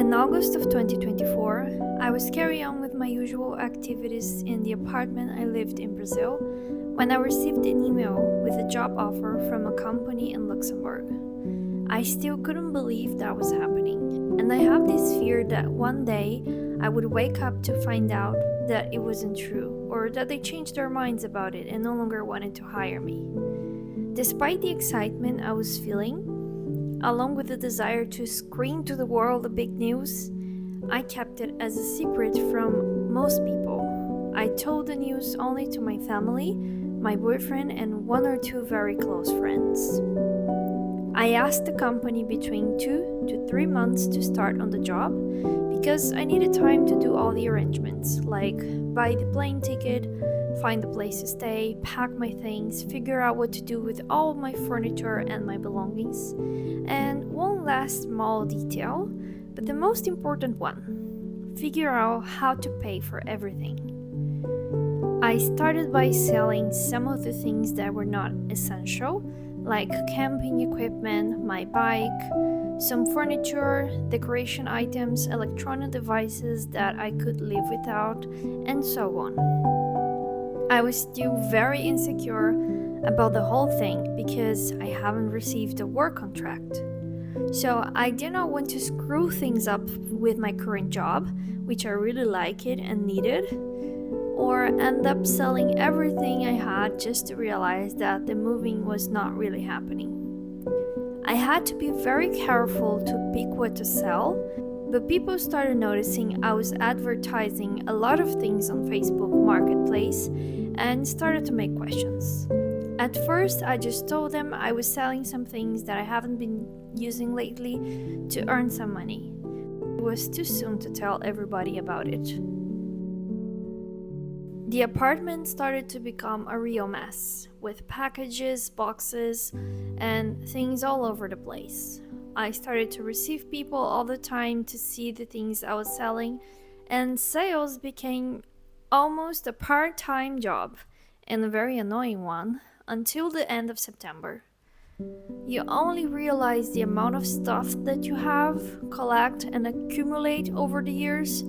In August of 2024, I was carrying on with my usual activities in the apartment I lived in Brazil when I received an email with a job offer from a company in Luxembourg. I still couldn't believe that was happening, and I have this fear that one day I would wake up to find out that it wasn't true, or that they changed their minds about it and no longer wanted to hire me. Despite the excitement I was feeling, along with the desire to scream to the world the big news, I kept it as a secret from most people. I told the news only to my family, my boyfriend, and one or two very close friends. I asked the company between 2 to 3 months to start on the job because I needed time to do all the arrangements, like buy the plane ticket, find a place to stay, pack my things, figure out what to do with all of my furniture and my belongings, and one last small detail, but the most important one, figure out how to pay for everything. I started by selling some of the things that were not essential, like camping equipment, my bike, some furniture, decoration items, electronic devices that I could live without, and so on. I was still very insecure about the whole thing because I haven't received a work contract. So I did not want to screw things up with my current job, which I really like it and needed, or end up selling everything I had just to realize that the moving was not really happening. I had to be very careful to pick what to sell, but people started noticing I was advertising a lot of things on Facebook Marketplace and started to make questions. At first, I just told them I was selling some things that I haven't been using lately to earn some money. It was too soon to tell everybody about it. The apartment started to become a real mess, with packages, boxes, and things all over the place. I started to receive people all the time to see the things I was selling, and sales became almost a part-time job, and a very annoying one, until the end of September. You only realize the amount of stuff that you have, collect, and accumulate over the years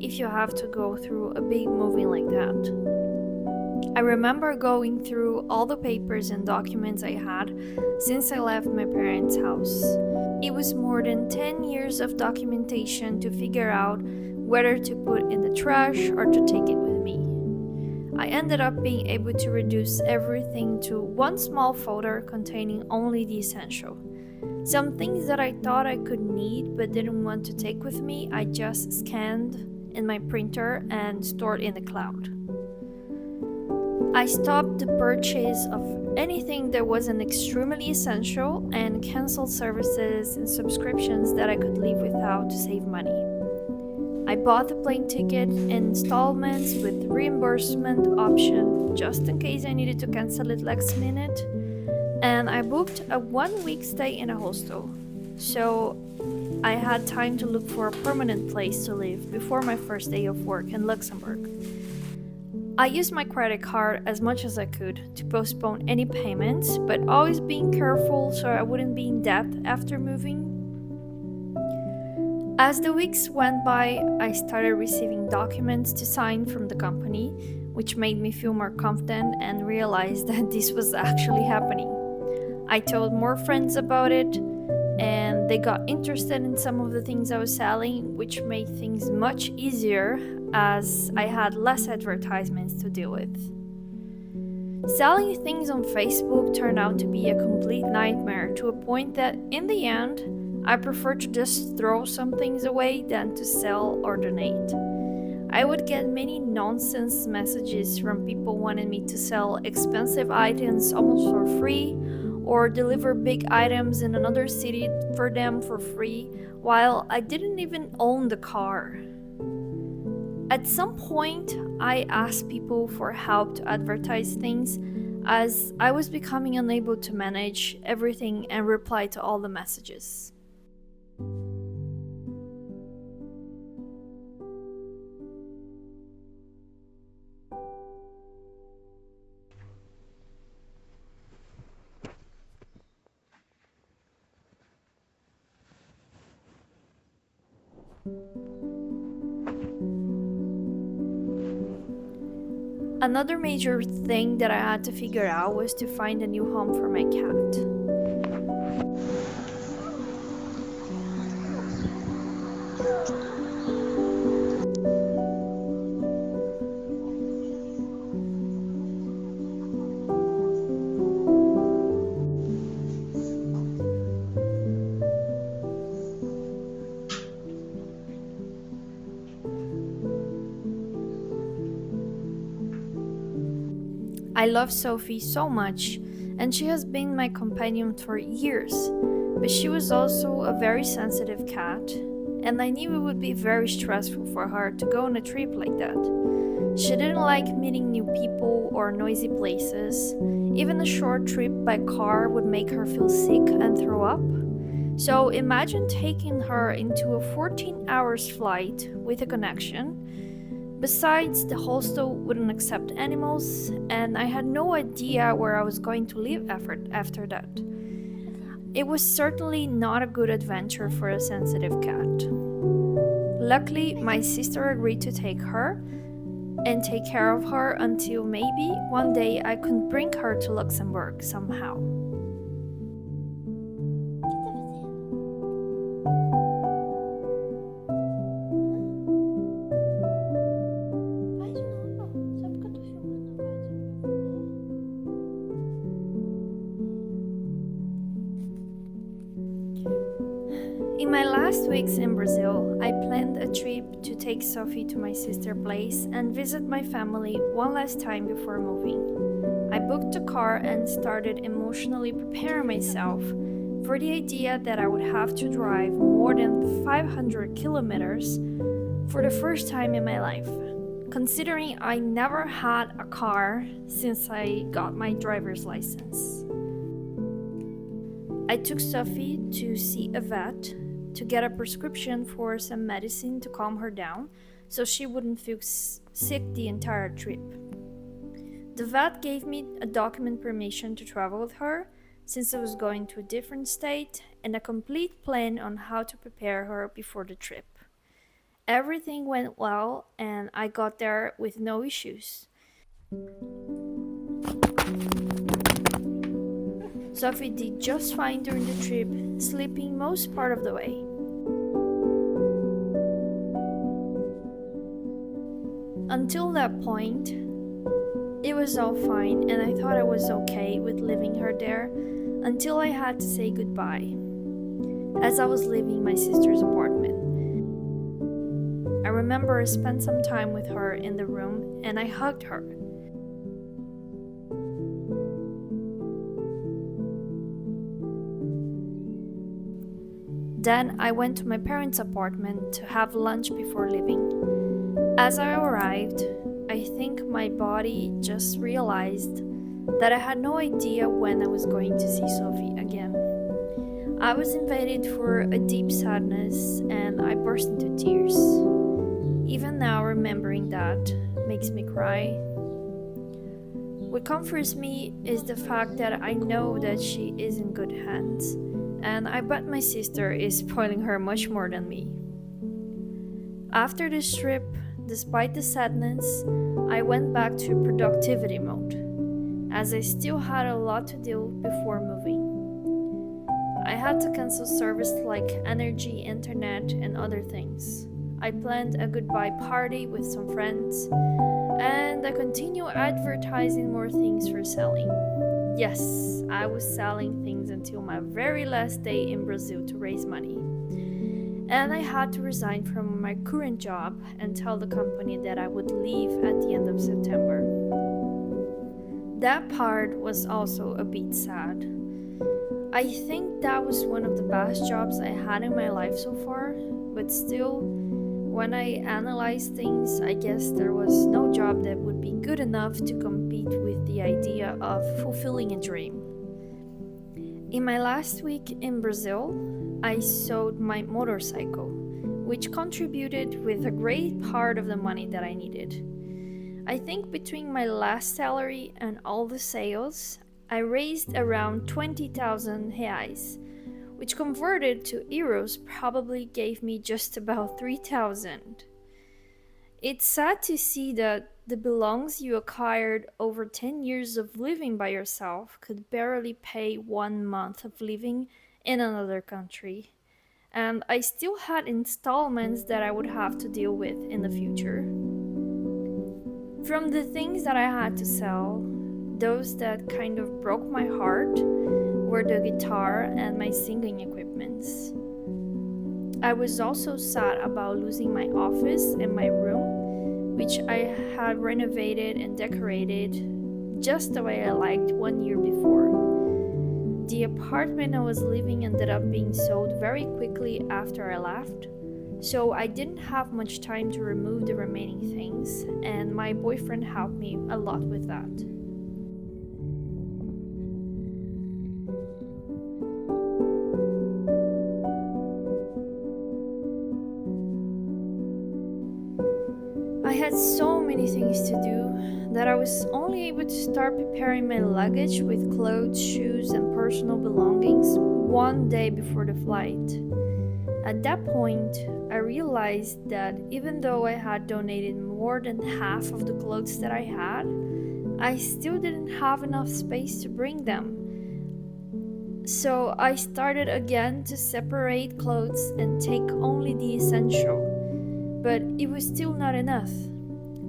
if you have to go through a big moving like that. I remember going through all the papers and documents I had since I left my parents' house. It was more than 10 years of documentation to figure out whether to put in the trash or to take it with me. I ended up being able to reduce everything to one small folder containing only the essential. Some things that I thought I could need but didn't want to take with me, I just scanned in my printer and stored in the cloud. I stopped the purchase of anything that wasn't extremely essential and canceled services and subscriptions that I could live without to save money. I bought the plane ticket in installments with reimbursement option just in case I needed to cancel it last minute, and I booked a 1-week stay in a hostel. So I had time to look for a permanent place to live before my first day of work in Luxembourg. I used my credit card as much as I could to postpone any payments, but always being careful so I wouldn't be in debt after moving. As the weeks went by, I started receiving documents to sign from the company, which made me feel more confident and realized that this was actually happening. I told more friends about it, and they got interested in some of the things I was selling, which made things much easier as I had less advertisements to deal with. Selling things on Facebook turned out to be a complete nightmare, to a point that in the end, I prefer to just throw some things away than to sell or donate. I would get many nonsense messages from people wanting me to sell expensive items almost for free, or deliver big items in another city for them for free, while I didn't even own the car. At some point, I asked people for help to advertise things, as I was becoming unable to manage everything and reply to all the messages. Another major thing that I had to figure out was to find a new home for my cat. I love Sophie so much, and she has been my companion for years. But she was also a very sensitive cat, and I knew it would be very stressful for her to go on a trip like that. She didn't like meeting new people or noisy places. Even a short trip by car would make her feel sick and throw up. So imagine taking her into a 14 hours flight with a connection. Besides, the hostel wouldn't accept animals, and I had no idea where I was going to live after that. It was certainly not a good adventure for a sensitive cat. Luckily, my sister agreed to take her and take care of her until maybe one day I could bring her to Luxembourg somehow. In my last weeks in Brazil, I planned a trip to take Sophie to my sister's place and visit my family one last time before moving. I booked a car and started emotionally preparing myself for the idea that I would have to drive more than 500 kilometers for the first time in my life, considering I never had a car since I got my driver's license. I took Sophie to see a vet to get a prescription for some medicine to calm her down so she wouldn't feel sick the entire trip. The vet gave me a document permission to travel with her since I was going to a different state and a complete plan on how to prepare her before the trip. Everything went well and I got there with no issues. Sophie did just fine during the trip, sleeping most part of the way. Until that point, it was all fine and I thought I was okay with leaving her there until I had to say goodbye as I was leaving my sister's apartment. I remember I spent some time with her in the room and I hugged her. Then I went to my parents' apartment to have lunch before leaving. As I arrived, I think my body just realized that I had no idea when I was going to see Sophie again. I was invaded for a deep sadness and I burst into tears. Even now, remembering that makes me cry. What comforts me is the fact that I know that she is in good hands, and I bet my sister is spoiling her much more than me. After this trip, despite the sadness, I went back to productivity mode, as I still had a lot to do before moving. I had to cancel services like energy, internet, and other things. I planned a goodbye party with some friends, and I continue advertising more things for selling. Yes, I was selling things until my very last day in Brazil to raise money. And I had to resign from my current job and tell the company that I would leave at the end of September. That part was also a bit sad. I think that was one of the best jobs I had in my life so far, but still, when I analyze things, I guess there was no job that would be good enough to compete with the idea of fulfilling a dream. In my last week in Brazil, I sold my motorcycle, which contributed with a great part of the money that I needed. I think between my last salary and all the sales, I raised around 20,000 reais, which converted to euros probably gave me just about 3,000. It's sad to see that the belongings you acquired over 10 years of living by yourself could barely pay 1 month of living in another country. And I still had installments that I would have to deal with in the future. From the things that I had to sell, those that kind of broke my heart were the guitar and my singing equipments. I was also sad about losing my office and my room, which I had renovated and decorated just the way I liked 1 year before. The apartment I was living ended up being sold very quickly after I left, so I didn't have much time to remove the remaining things, and my boyfriend helped me a lot with that. I had so many things to do that I was only able to start preparing my luggage with clothes, shoes, and personal belongings 1 day before the flight. At that point, I realized that even though I had donated more than half of the clothes that I had, I still didn't have enough space to bring them. So I started again to separate clothes and take only the essential. But it was still not enough.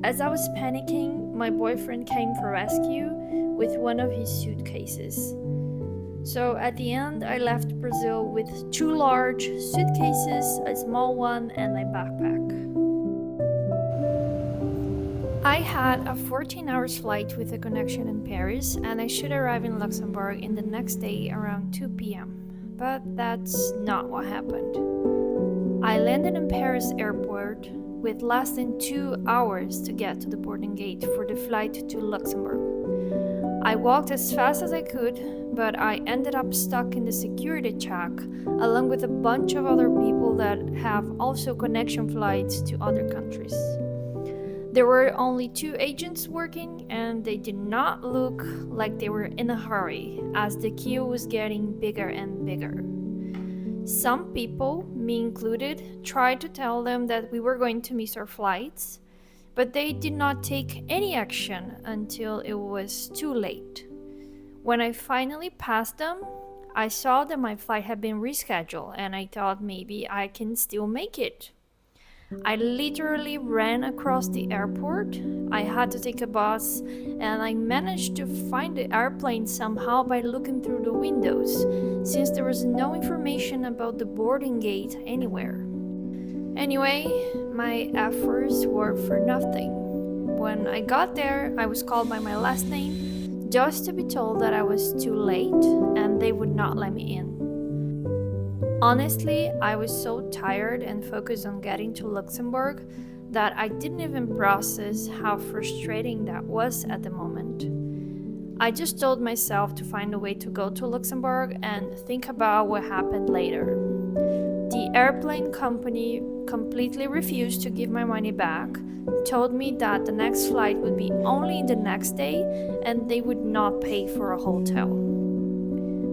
As I was panicking, my boyfriend came for rescue with one of his suitcases. So at the end, I left Brazil with 2 large suitcases, a small one, and my backpack. I had a 14-hour flight with a connection in Paris, and I should arrive in Luxembourg in the next day around 2 p.m. But that's not what happened. I landed in Paris airport with less than 2 hours to get to the boarding gate for the flight to Luxembourg. I walked as fast as I could, but I ended up stuck in the security check along with a bunch of other people that have also connection flights to other countries. There were only 2 agents working, and they did not look like they were in a hurry as the queue was getting bigger and bigger. Some people, me included, tried to tell them that we were going to miss our flights, but they did not take any action until it was too late. When I finally passed them, I saw that my flight had been rescheduled, and I thought maybe I can still make it. I literally ran across the airport. I had to take a bus, and I managed to find the airplane somehow by looking through the windows, since there was no information about the boarding gate anywhere. Anyway, my efforts were for nothing. When I got there, I was called by my last name, just to be told that I was too late and they would not let me in. Honestly, I was so tired and focused on getting to Luxembourg that I didn't even process how frustrating that was at the moment. I just told myself to find a way to go to Luxembourg and think about what happened later. The airplane company completely refused to give my money back, told me that the next flight would be only the next day and they would not pay for a hotel.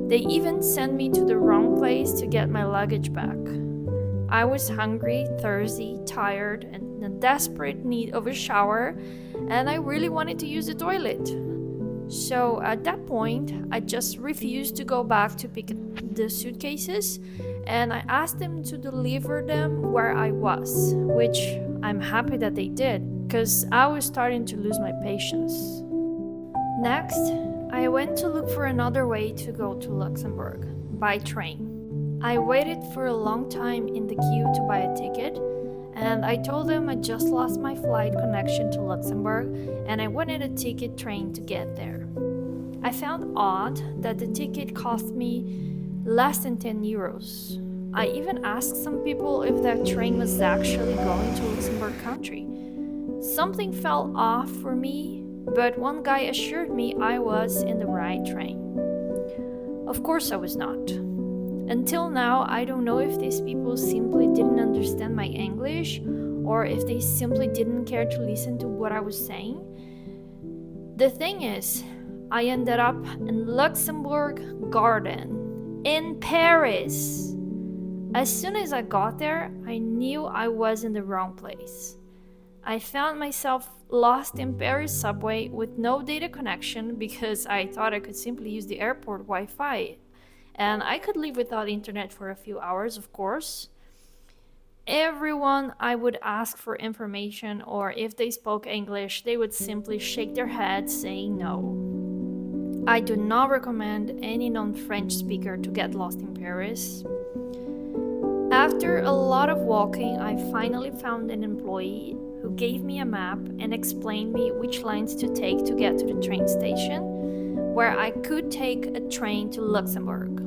They even sent me to the wrong place to get my luggage back. I was hungry, thirsty, tired, and in desperate need of a shower, and I really wanted to use the toilet. So at that point, I just refused to go back to pick the suitcases, and I asked them to deliver them where I was, which I'm happy that they did, because I was starting to lose my patience. Next, I went to look for another way to go to Luxembourg, by train. I waited for a long time in the queue to buy a ticket, and I told them I just lost my flight connection to Luxembourg and I wanted a ticket train to get there. I found odd that the ticket cost me less than 10 euros. I even asked some people if that train was actually going to Luxembourg country. Something felt off for me, but one guy assured me I was in the right train. Of course I was not. Until now, I don't know if these people simply didn't understand my English or if they simply didn't care to listen to what I was saying. The thing is, I ended up in Luxembourg Garden, in Paris. As soon as I got there, I knew I was in the wrong place. I found myself lost in Paris subway with no data connection because I thought I could simply use the airport Wi Fi. And I could live without internet for a few hours, of course. Everyone I would ask for information, or if they spoke English, they would simply shake their heads saying no. I do not recommend any non French speaker to get lost in Paris. After a lot of walking, I finally found an employee who gave me a map and explained me which lines to take to get to the train station, where I could take a train to Luxembourg.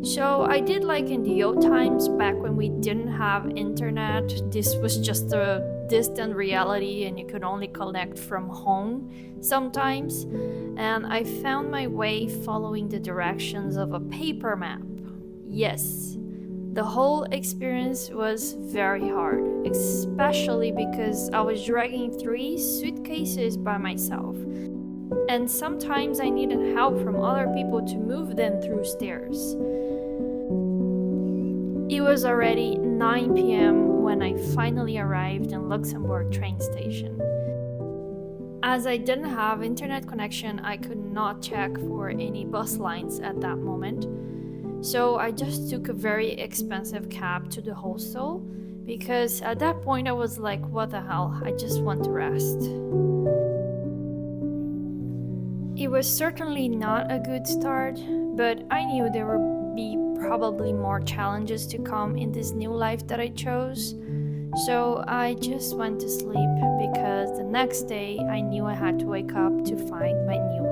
So I did like in the old times back when we didn't have internet. This was just a distant reality and you could only connect from home sometimes. And I found my way following the directions of a paper map. Yes, the whole experience was very hard, especially because I was dragging 3 suitcases by myself. And sometimes I needed help from other people to move them through stairs. It was already 9 p.m. when I finally arrived in Luxembourg train station. As I didn't have internet connection, I could not check for any bus lines at that moment. So I just took a very expensive cab to the hostel because at that point I was like, what the hell, I just want to rest. It was certainly not a good start, but I knew there would be probably more challenges to come in this new life that I chose. So I just went to sleep because the next day I knew I had to wake up to find my new